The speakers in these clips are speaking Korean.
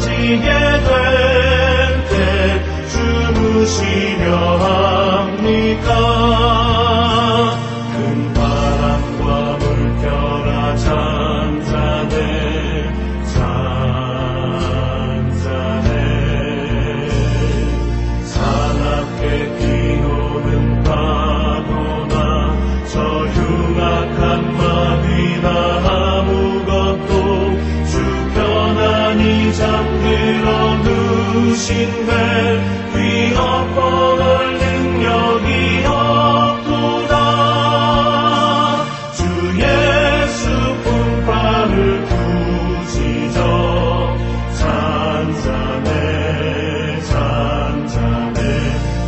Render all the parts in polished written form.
가지게 될 때 주무시려 합니까? 큰 바람과 물결아 잔잔해 잔잔해 사납게 뛰노는 파도나 저 흉악한 마귀나 아무것도 주 편안히 잠들어 누신데 뒤엎어올 능력이 없도다. 주 예수 품팔을 부지저 잔잔해 잔잔해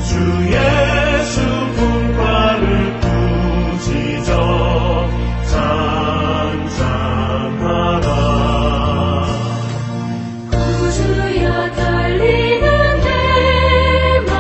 주 예수 품팔을 부지저 잔잔하라. 구주여 떨리는 내 맘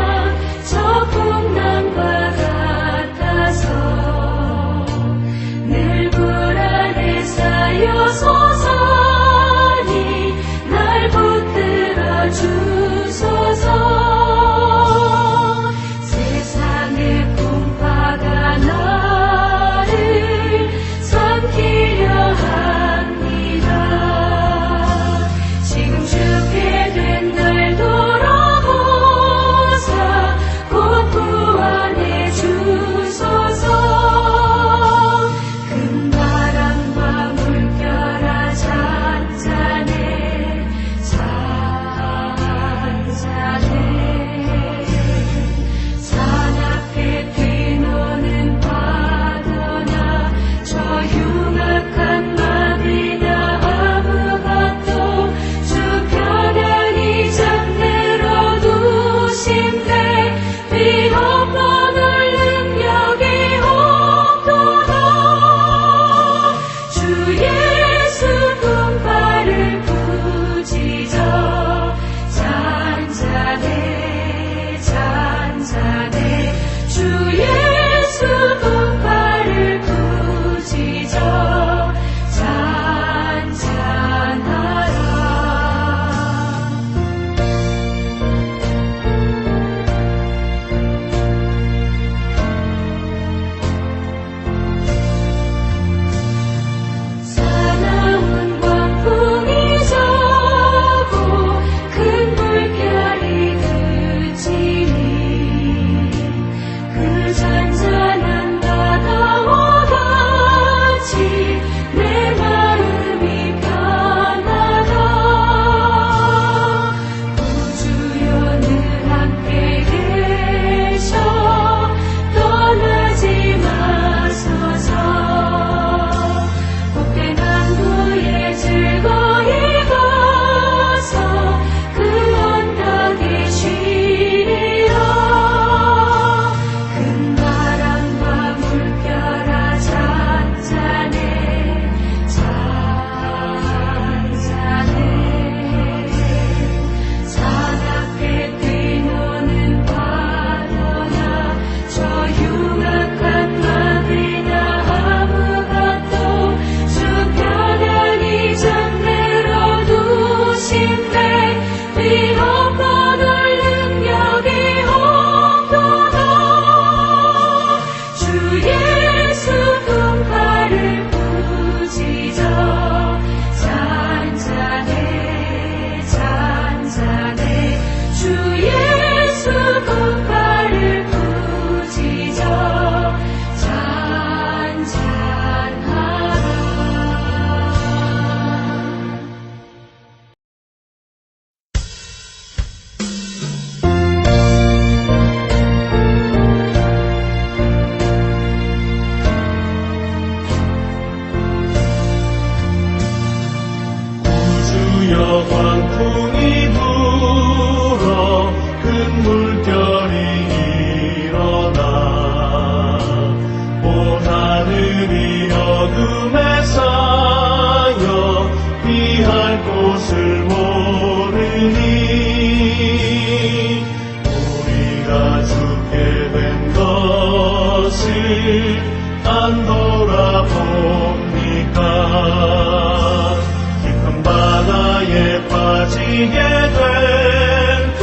잠기게 될 때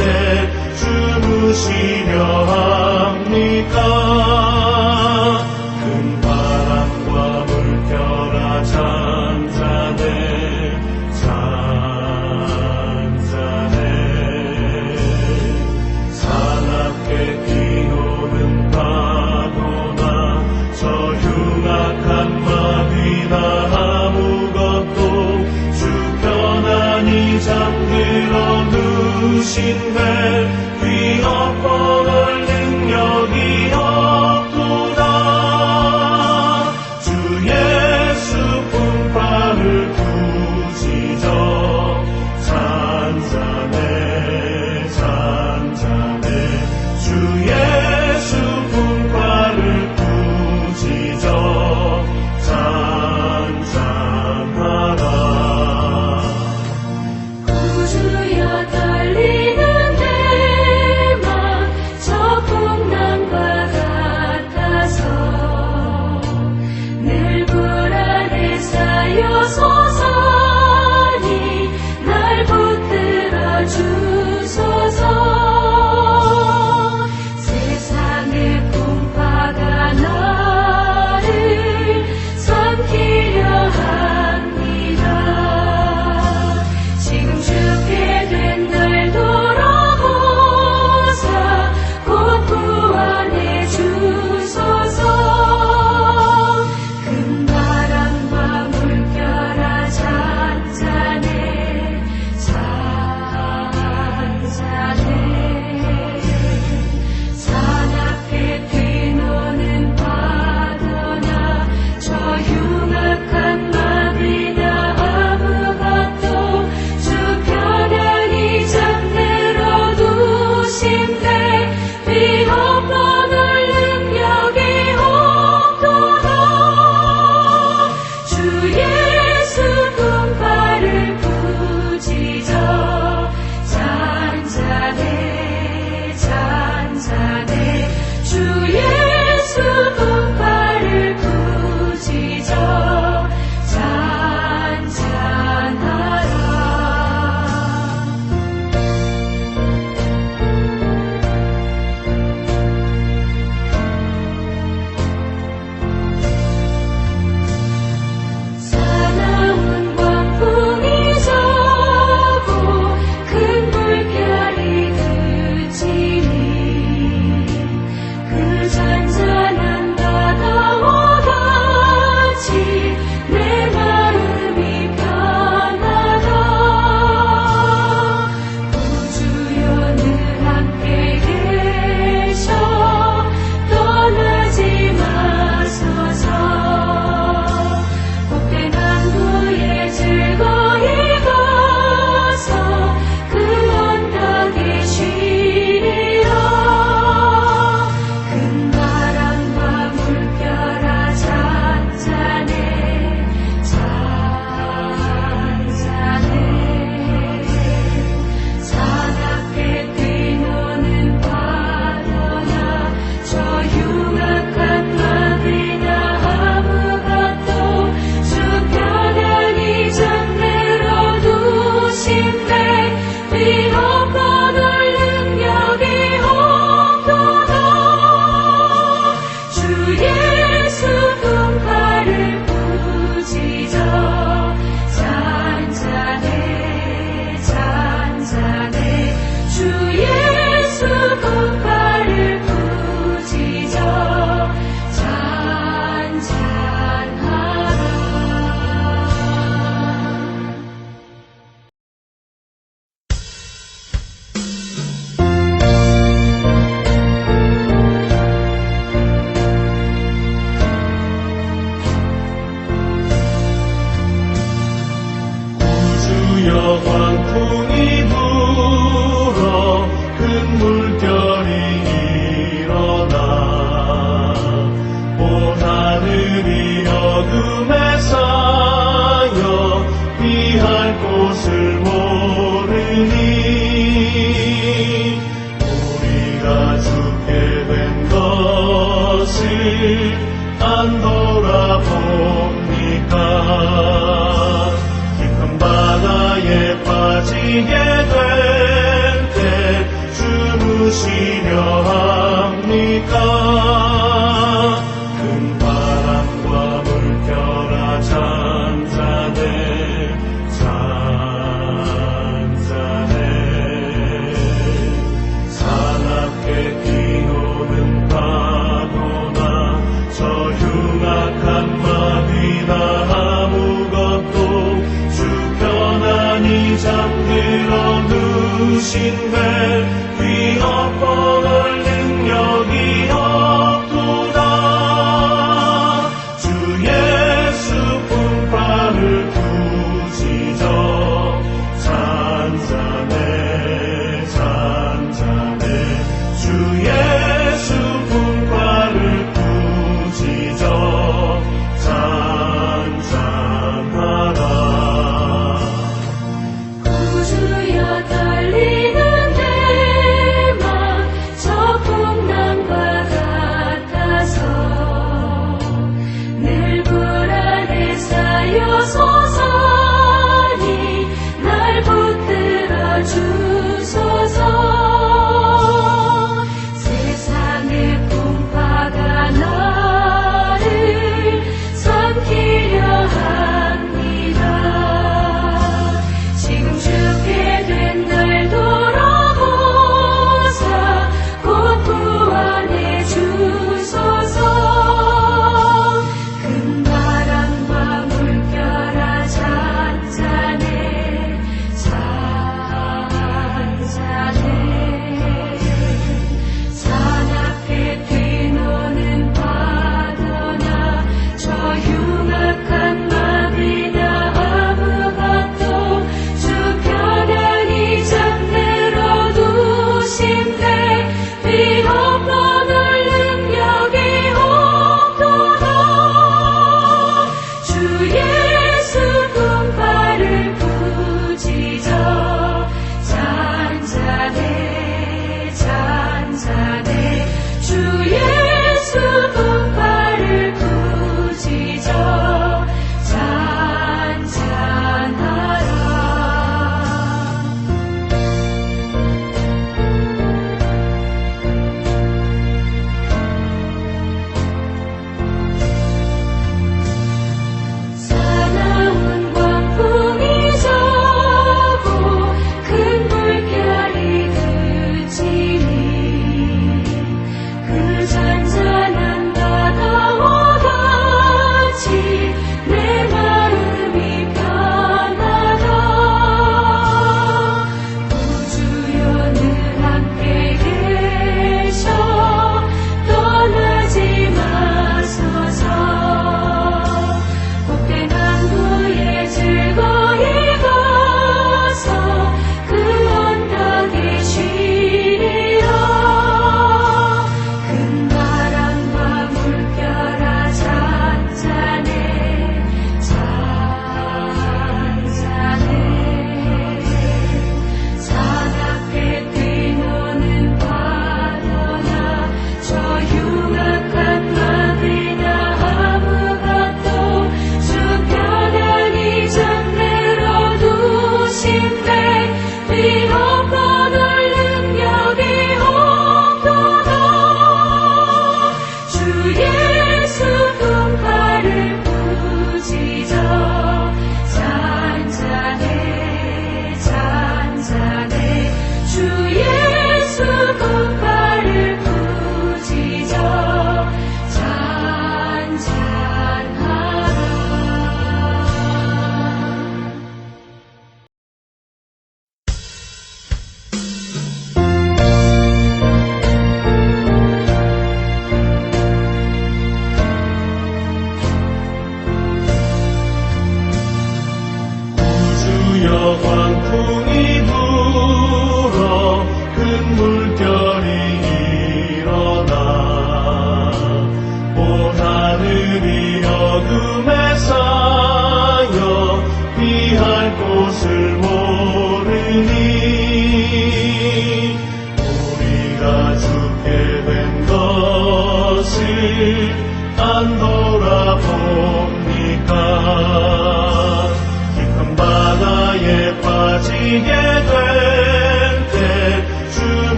주무시려 합니까? 큰 바람과 물결아 잔잔해 잔잔해 사납게 뛰노는 파도나 저 흉악한 마귀나 아무것도 주 편안히 잠들어 누신데 뒤엎어놓을 능력이 없도다. 주 예수 품바를 부지저 잔잔해 잔잔해 주 예수 품바를 부지저 잔잔하다. 구주여 떨리는 내 맘 저 풍랑과 같아서 늘 불안에 쌓여 소산이 날 붙들어 주소서. 세상의 풍파가 나를 삼키려 합니다. 지금 죽게 된 날 돌아보사 곧 구원해 주소서. 큰 바람과 물결아 잔잔해 잔잔해 사납게 뛰노는 파도나 저 흉악한 마귀나 아무것도 주 편안히 잠들어 두신데 뒤엎어놓을 능력이 없도다. 주 예수 품바를 부지저 잔잔해 잔잔해 주 예수 품바를 부지저 잔잔하라. 사나운 광풍이 저고 큰 물결이 그치니 그 잔잔한 바다와 같이 내 마음이 편하다. 구주여 늘 함께 계셔 떠나지 마소서. 복된 항구에 즐거이 가서 그 언덕에 쉬리라. 큰 바람과 물결아 잔잔해 잔잔해 사납게 뛰노는 파도나 저 흉악한 마귀나 아무것도 주 편안히 잠들어 두신데 뒤엎어놓을 능력이 없도다. 주 예수 품바를 부지저 잔잔해 잔잔해 주 예수 품바를 부지저 잔잔하라. 잠기게 될 때 주무시려 합니까? 큰 바람과 물결아 잔잔해 잔잔해 사납게 뛰노는 파도나 저 흉악한 마귀나 아무것도 주 편안히 잠들어 누신데 뒤엎어올 능력이 없도다. 주 예수 품바를 부지저 잔잔해 잔잔해 주 예수 품바를 부지저 잔잔하다. 구주여 떨리는 내 맘 저 풍랑과 같아서 늘 불안에 쌓여서서니 날 붙들어 주소서. 세상의 풍파가 나를 삼키려 합니다. 지금 죽게 된 날 돌아보사 곧 구원해 주소서. 큰 바람과 물결아 잔잔해 잔잔해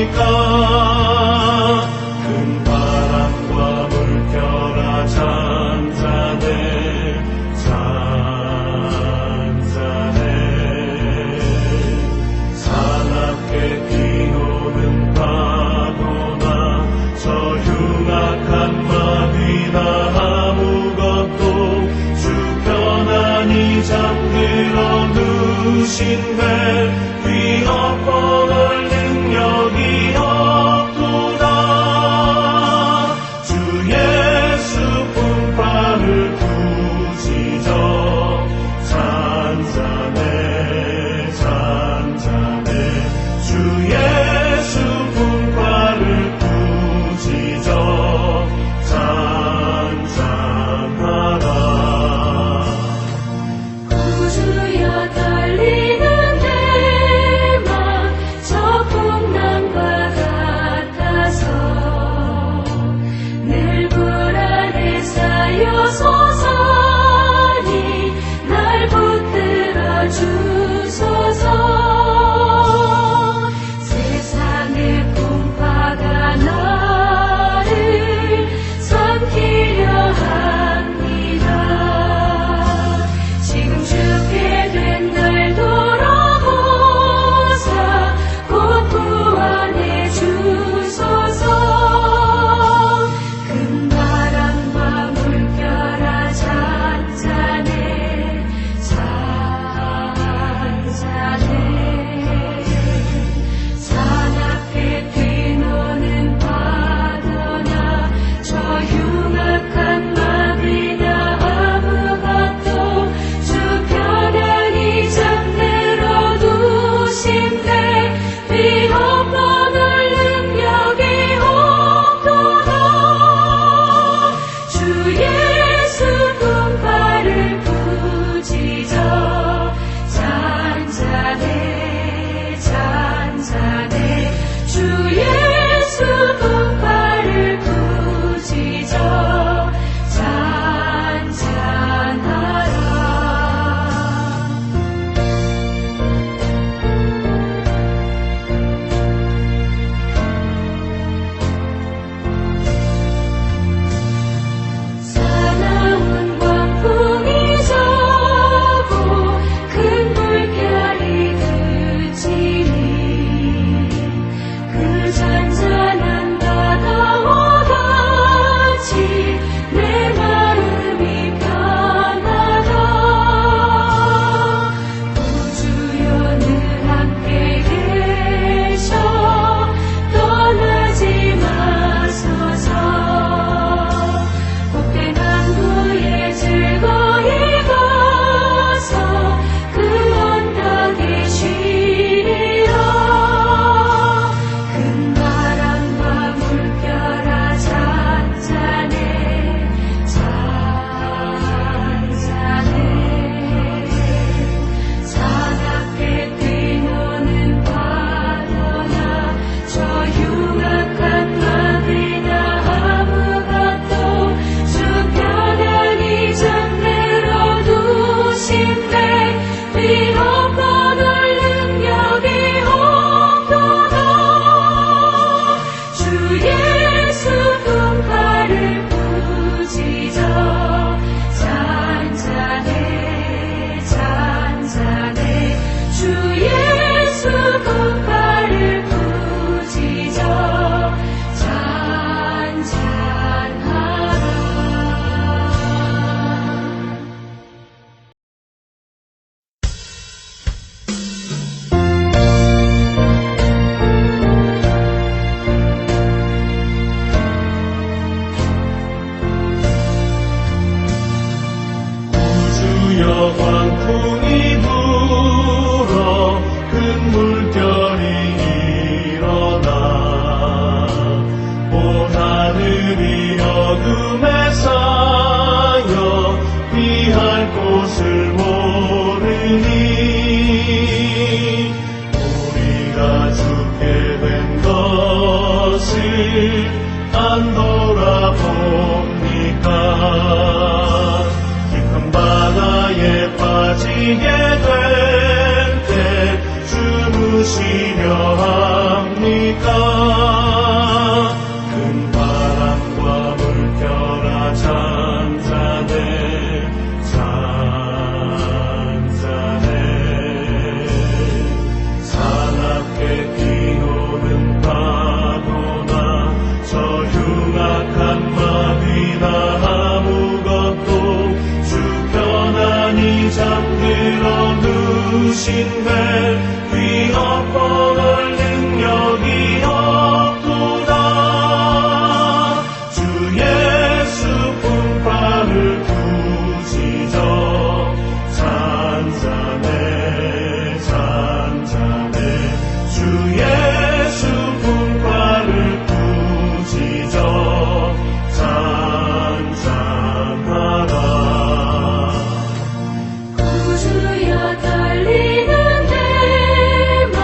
합니까? 큰 바람과 물결아 잔잔해 잔잔해 사납게 뛰노는 파도나 저 흉악한 마귀나 아무것도 주 편안히 잠들어 누신데 뒤엎어놓을 능력이 없도다. 주 예수 품바를 부지저 잔잔해 잔잔해 주 예수 품바를 부지저 잔잔하다. 구주여 떨리는 내 맘 저 풍랑과 같아서 늘 불안에 쌓여 소산이 날 붙들어 주소서. 세상의 풍파가 나를 삼키려 합니다. 지금 죽게 된 날 돌아보사 곧 구원해 주소서. 큰 바람과 물결아 잔잔해 잔잔해 사납게 뛰노는 파도나 저 흉악한 마귀나 아무것도 주 편안히 잠들어 두신대 뒤엎어놓을 능력이 없도다. 주 예수 품바를 부지저 잔잔해 잔잔해 주 예수 품바를 부지저 잔잔하라. 사나운 광풍이 저고 큰 물결이 그치니 그 잔잔한 바다와 같이 내 마음이 편하다. 구주여 늘 함께 계셔 떠나지 마소서. 복된 항구에 즐거이 가서 그 언덕에 쉬리라. 큰 바람과 물결아 잔잔해 잔잔해 사납게 뛰노는 파도나 저 흉악한 마귀나 아무것도 주 편안히 잠들어 두신대 뒤엎어놓을 능력이 없도다. 주 예수 품바를 부지저 잔잔해 잔잔해 주 예수 품바를 부지저 잔잔하라. 구주여 광풍이 불어 큰 물결이 일어나 온 하늘이 어둠에 쌓여 피할 곳을 모르니 우리가 죽게 된 것을 안 돌아봅니까? 깊은 바다에 빠지게 될 때 주무시려 합니까? 주신데 위협할 능력이 없도다. 주 예수 품팔을 부지저 잔잔해 잔잔해. 주 예수 품팔을 부지저 잔잔하다. 구주여 떨리는 내 맘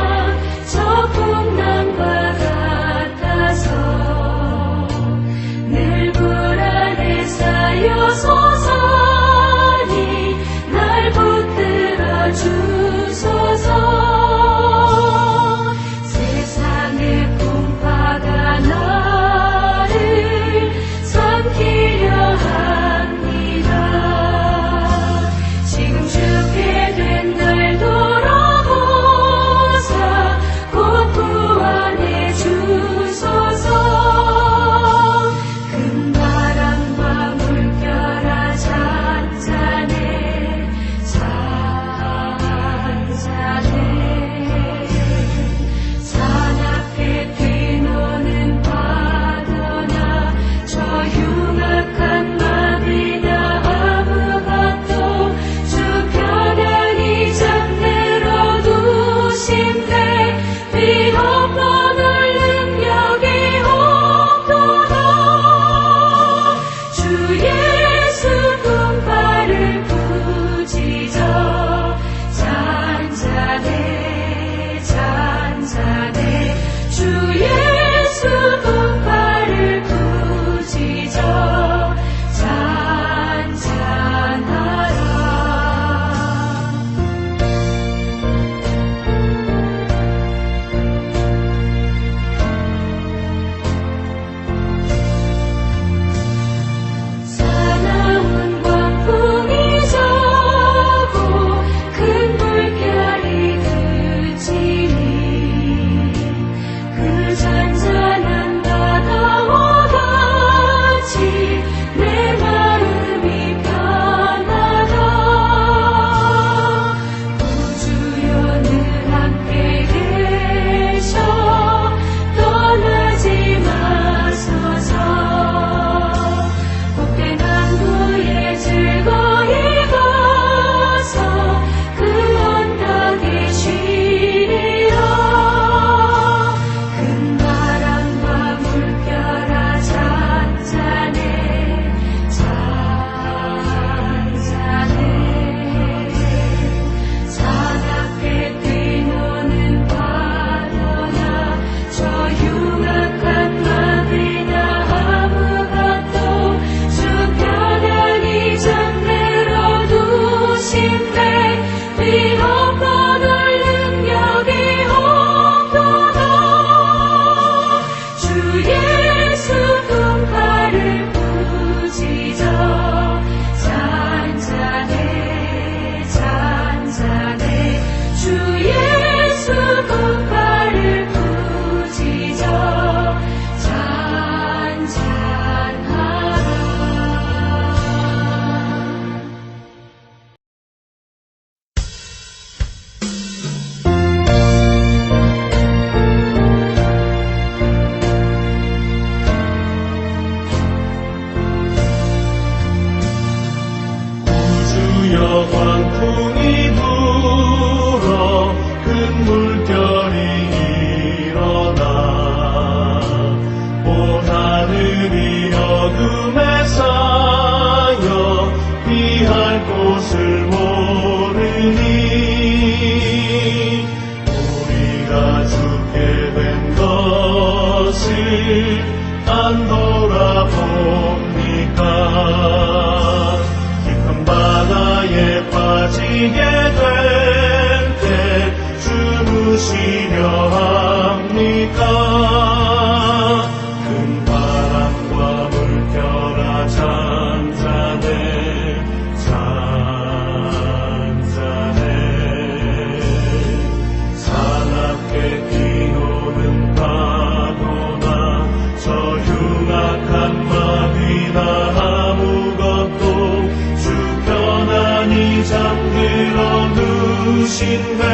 누신데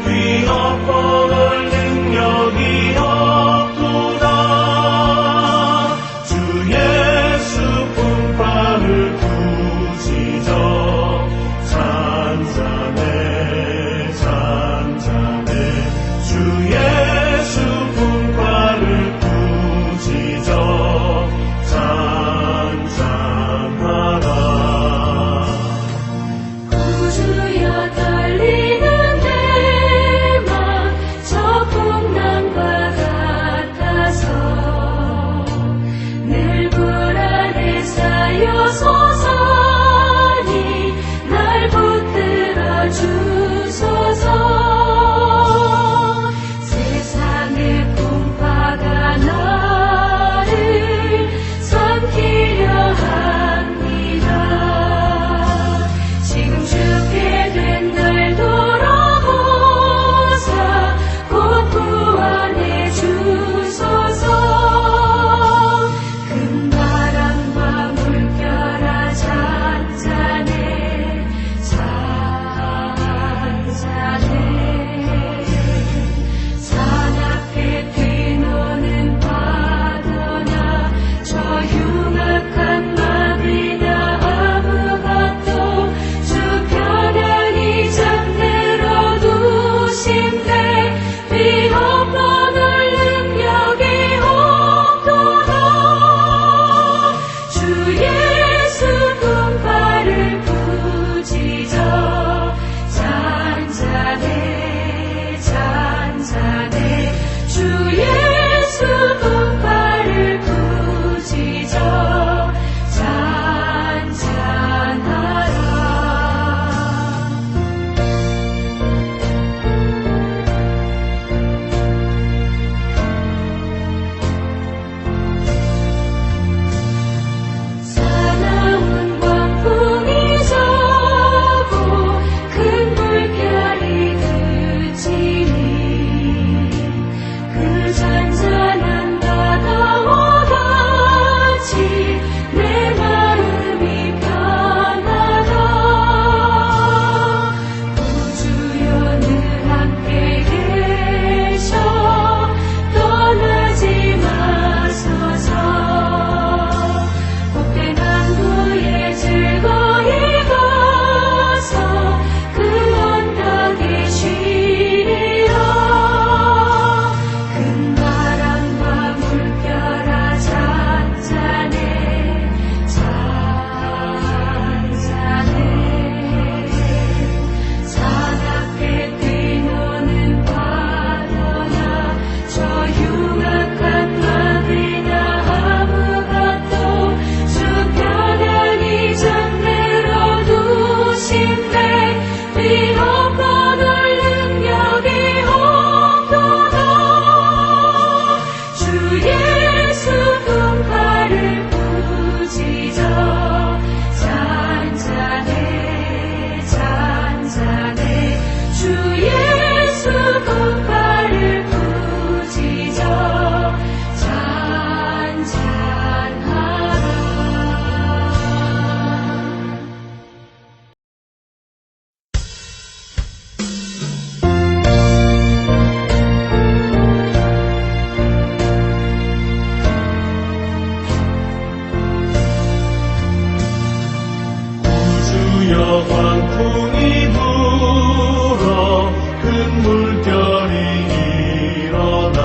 위협권을 능력이 없도다. 주 예수 분파를 부지저 잔잔해 잔잔해. 주 예수 분파를 부지저 잔잔하다. 구주여 떨리는 내 맘 저 풍랑과 같아서 늘 불안에 쌓여 소산이 날 붙들어 주소서. 세상의 풍파가 나를 삼키려 합니다. 지금 죽게 된 날 돌아보사 곧 구원해 주소서. 큰 바람과 물결아 잔잔해 잔잔해. 산 앞에 뛰노는 파도나 저 흉악한 마비나 아무것도 주 편안히 잠들어 두신데 위협권을 능력이 없도다. 주 예수 분파를 부지저 잔잔해 잔잔해. 주 예수 분파를 부지저 잔잔하라. 사나운 광풍이 저고 큰 물결이 그치니 그 잔잔한 바다와 같이 내 마음이 편하다. 구주여 늘 함께 계셔 떠나지 마소서. 복된 항구에 즐거이 가서 그 언덕에 쉬리라. 큰 바람과 물결아 잔잔해 잔잔해. 산 앞에 뛰노는 파도나 저 흉악한 마비나 아무것도 주 편안히 잠들어 두신데 위협권을 능력이 없도다. 주 예수 분파를 부지저 잔잔해 잔잔해. 주 예수 분파를 부지저 잔잔하라. 구주여 광풍이 불어 큰 물결이 일어나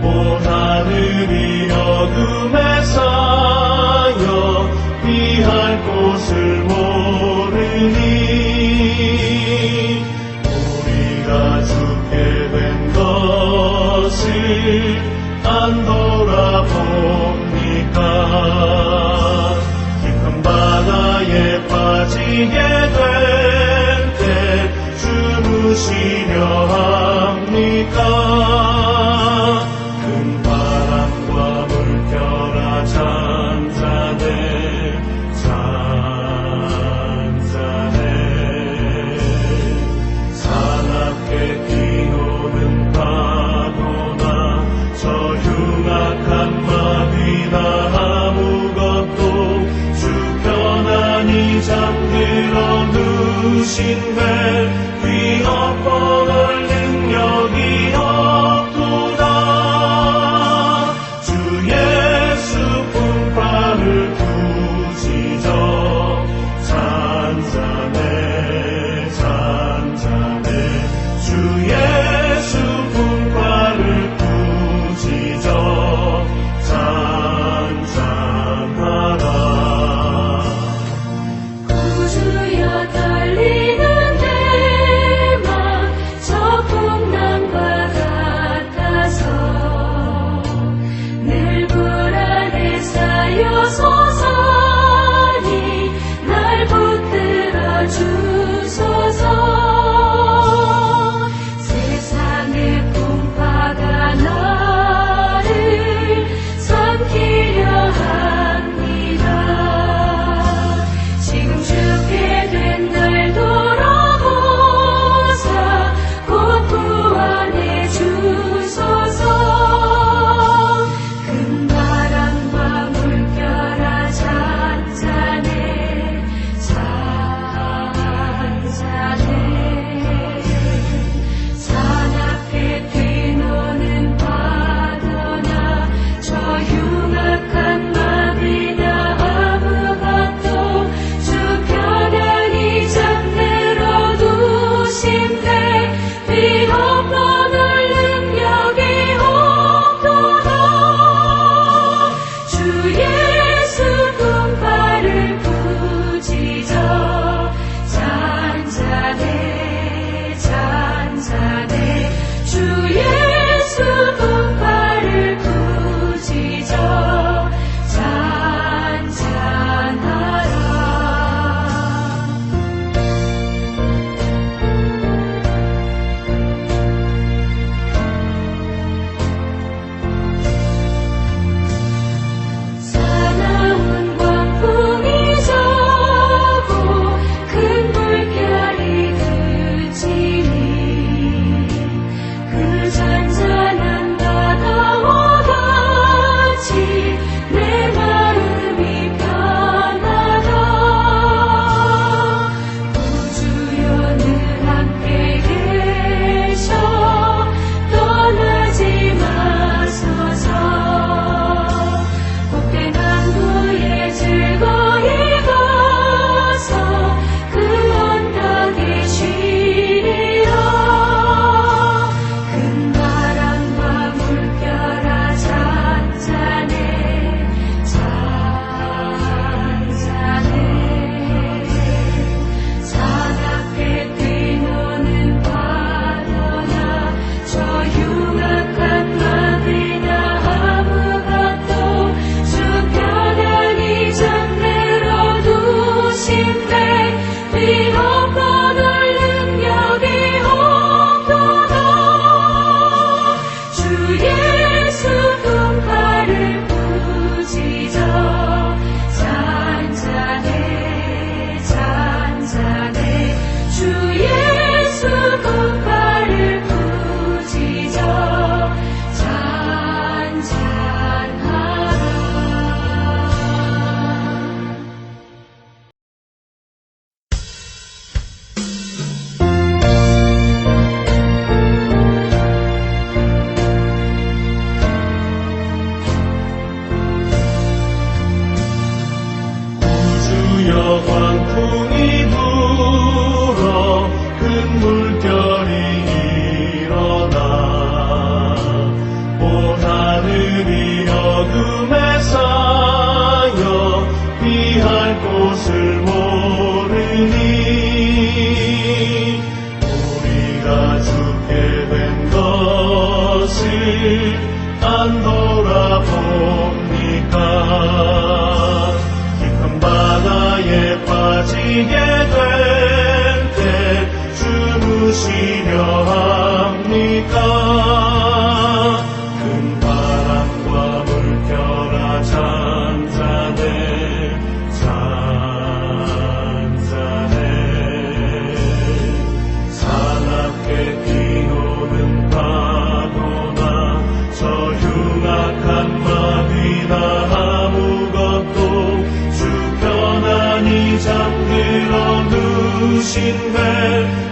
온 하늘이 어둠에 쌓여 피할 곳을 모르니 우리가 죽게 된 것을 안 돌아봅니까? 깊은 바다에 빠지게 될 때 주무시려 합니까? 큰 바람과 물결아 잔잔해 잔잔해. 산 앞에 뛰노는 파도나 저 흉악한 마비나 아무것도 주 편안히 잠들어 누신데 어둠에 쌓여 피할 곳을 모르니 우리가 죽게 된 것을 안 돌아봅니까? 깊은 바다에 빠지게 될 때 주무시려 합니까? 큰 바람과 물결아 잔잔해 잔잔해 사납게 뛰노는 파도나 저 흉악한 마귀나 아무것도 주 편안히 잠들어 누신 배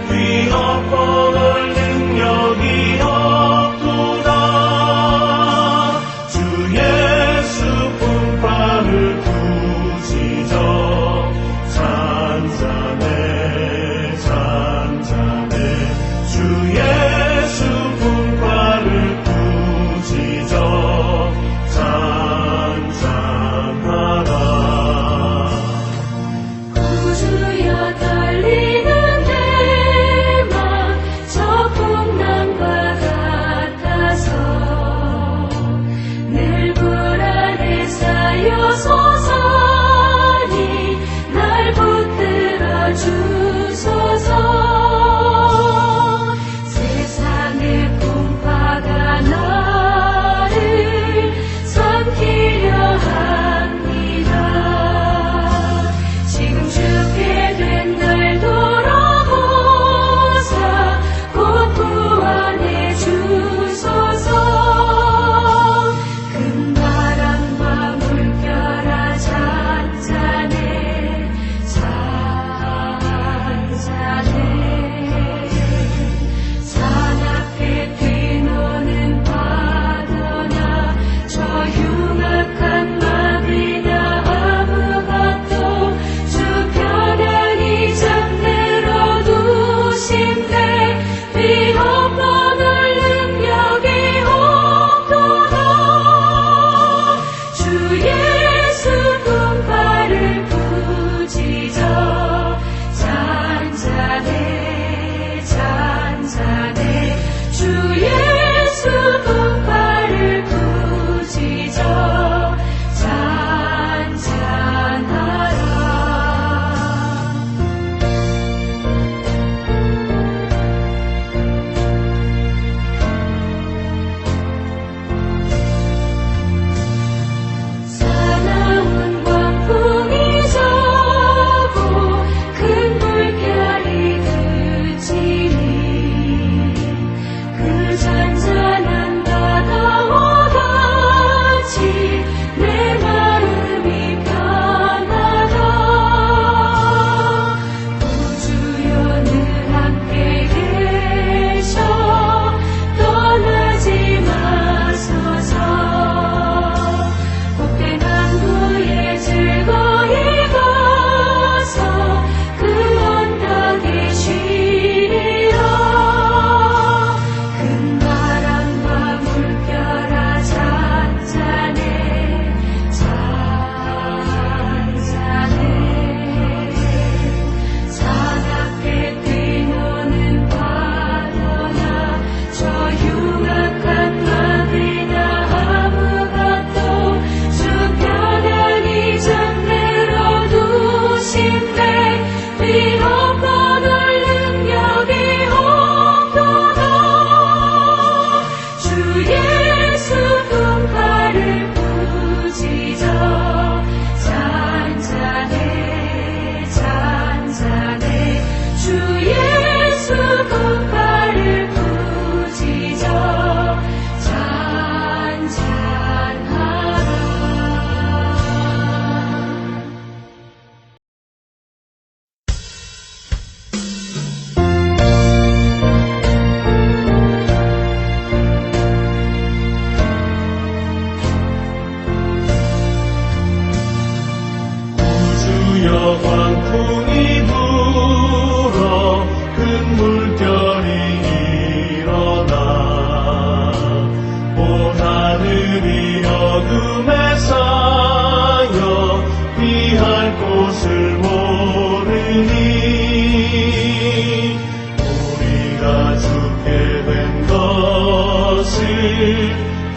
뒤엎어놓을 능력이 없도다. 주 예수 품바를 부지저 잔잔해 잔잔해 주 예수 품바를 부지저 잔잔하다. 구주여 떨리는 내 맘 저 풍랑과 같아서 늘 불안에 쌓여 소산이 날 붙들어 주소서.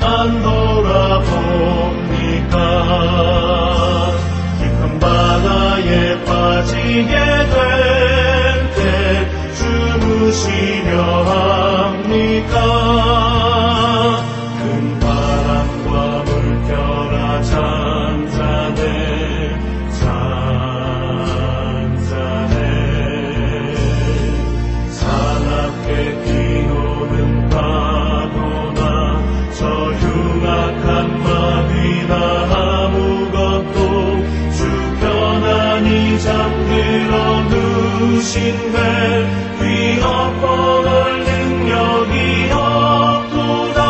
안 돌아봅니까? 깊은 바다에 빠지게 될 때 주무시려 합니까? 큰 바람과 물결아 잔잔해 사납게 뛰노는 파도나 저 흉악한 마귀나 아무것도 주 편안히 잠들어 누신데 뒤엎어올 능력이 없도다.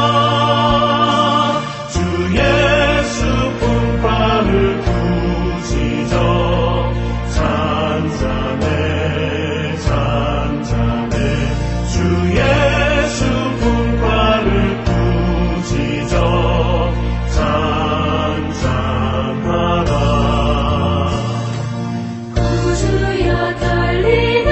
주 예수 품팔을 부지저 잔잔해 주 예수 품팔을 부지저 잔잔하라. 구주여 떨리는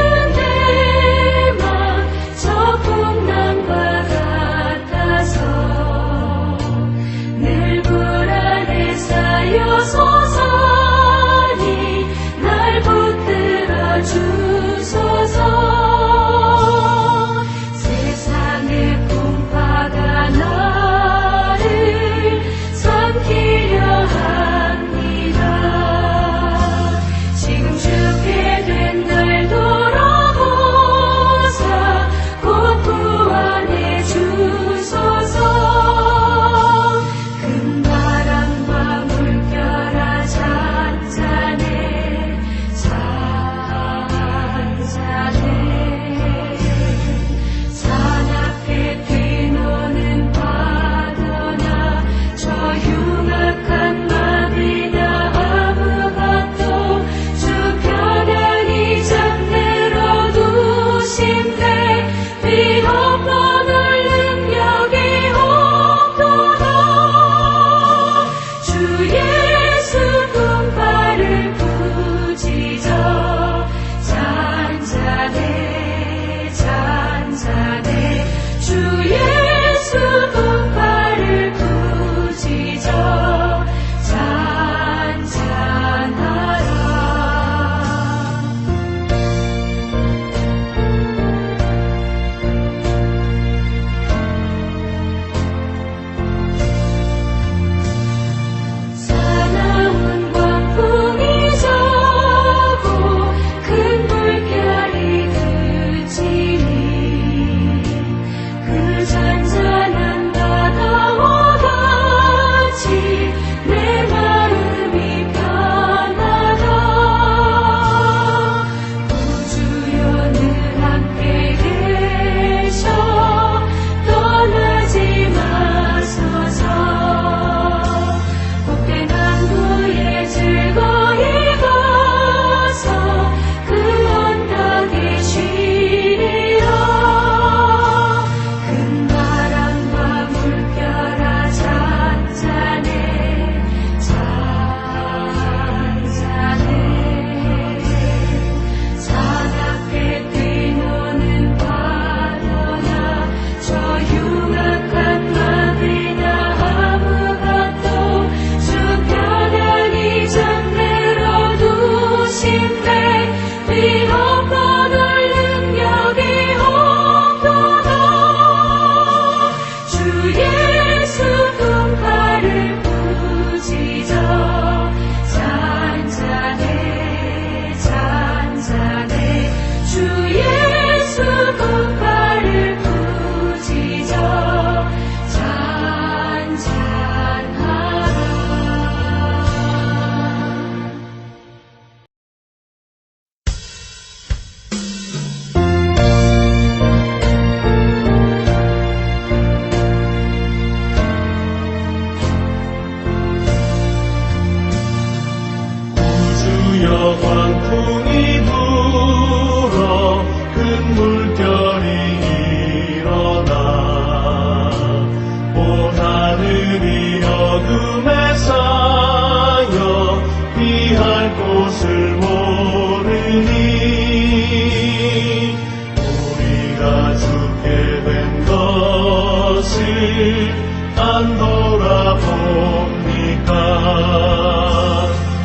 안 돌아봅니까?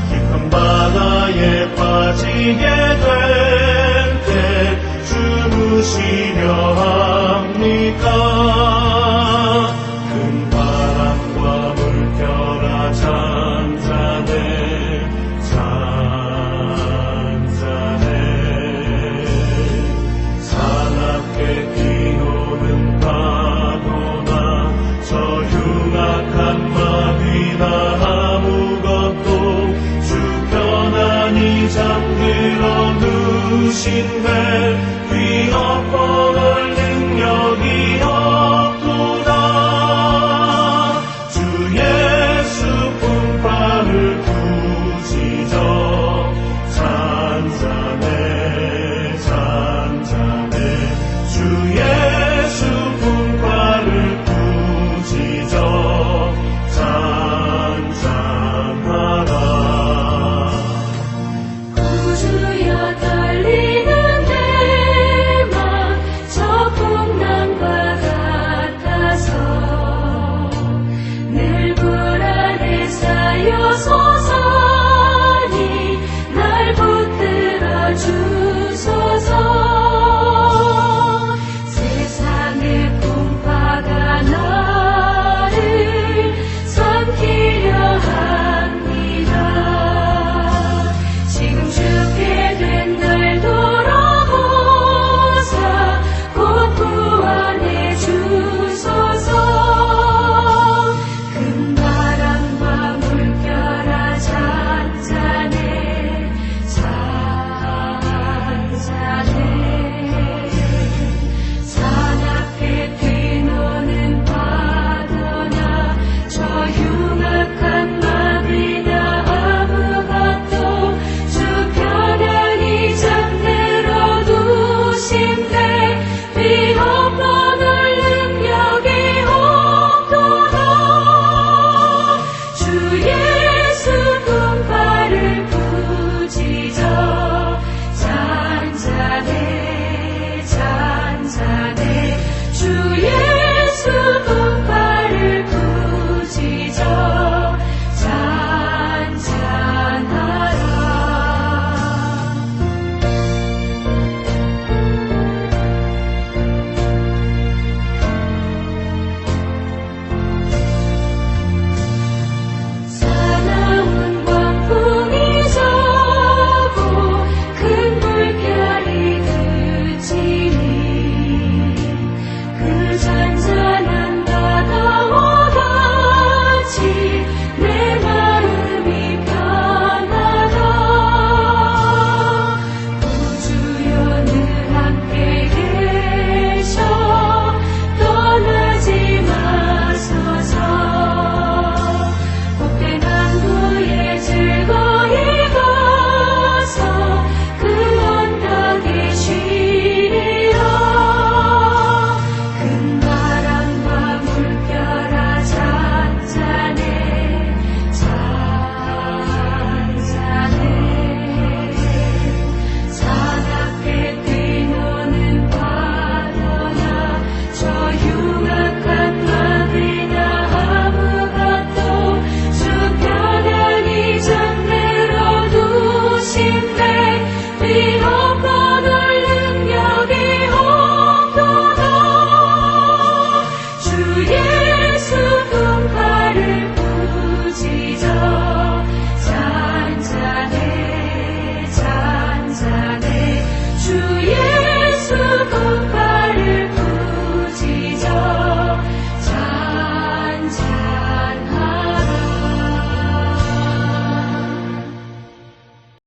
깊은 바다에 빠지게